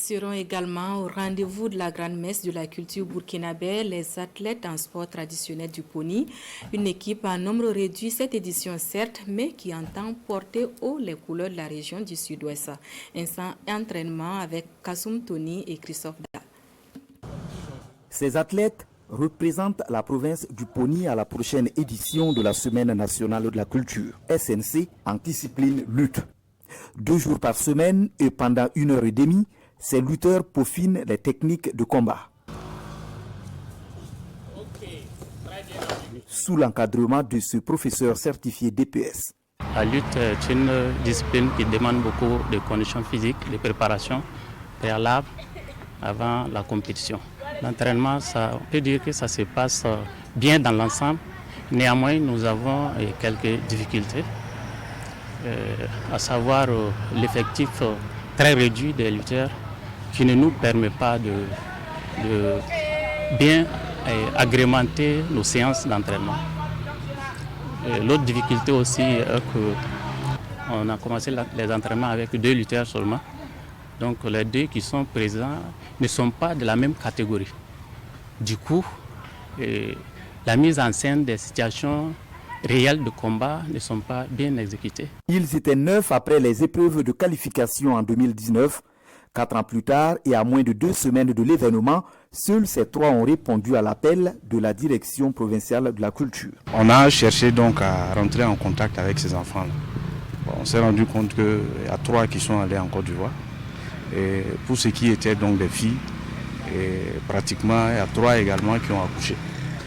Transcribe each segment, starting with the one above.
Seront également au rendez-vous de la grande messe de la culture burkinabé les athlètes en sport traditionnel du pony. Une équipe à nombre réduit cette édition certes, mais qui entend porter haut les couleurs de la région du sud-ouest. Un entraînement avec Kassoum Tony et Christophe Da. Ces athlètes représentent la province du Pony à la prochaine édition de la Semaine nationale de la culture, SNC, en discipline lutte. 2 jours par semaine et pendant 1h30, ces lutteurs peaufinent les techniques de combat. Sous l'encadrement de ce professeur certifié DPS. La lutte est une discipline qui demande beaucoup de conditions physiques, de préparation préalable avant la compétition. L'entraînement, on peut dire que ça se passe bien dans l'ensemble. Néanmoins, nous avons quelques difficultés, à savoir l'effectif très réduit des lutteurs qui ne nous permet pas de bien agrémenter nos séances d'entraînement. L'autre difficulté aussi est qu'on a commencé les entraînements avec 2 lutteurs seulement. Donc les 2 qui sont présents ne sont pas de la même catégorie. Du coup, la mise en scène des situations réelles de combat ne sont pas bien exécutées. Ils étaient 9 après les épreuves de qualification en 2019. 4 ans plus tard et à moins de 2 semaines de l'événement, seuls ces 3 ont répondu à l'appel de la direction provinciale de la culture. On a cherché donc à rentrer en contact avec ces enfants-là. On s'est rendu compte qu'il y a 3 qui sont allés en Côte d'Ivoire. Et pour ce qui était donc des filles, et pratiquement il y a 3 également qui ont accouché.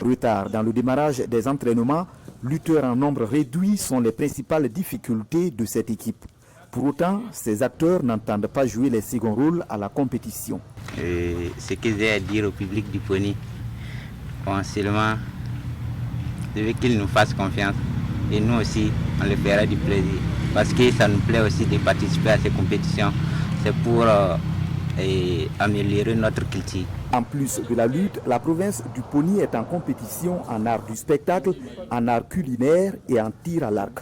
Retard dans le démarrage des entraînements, lutteurs en nombre réduit sont les principales difficultés de cette équipe. Pour autant, ces acteurs n'entendent pas jouer les seconds rôles à la compétition. Ce que j'ai à dire au public du pony, seulement je veux qu'ils nous fassent confiance et nous aussi on le fera du plaisir parce que ça nous plaît aussi de participer à ces compétitions. C'est pour améliorer notre culture. En plus de la lutte, la province du Pony est en compétition en art du spectacle, en art culinaire et en tir à l'arc.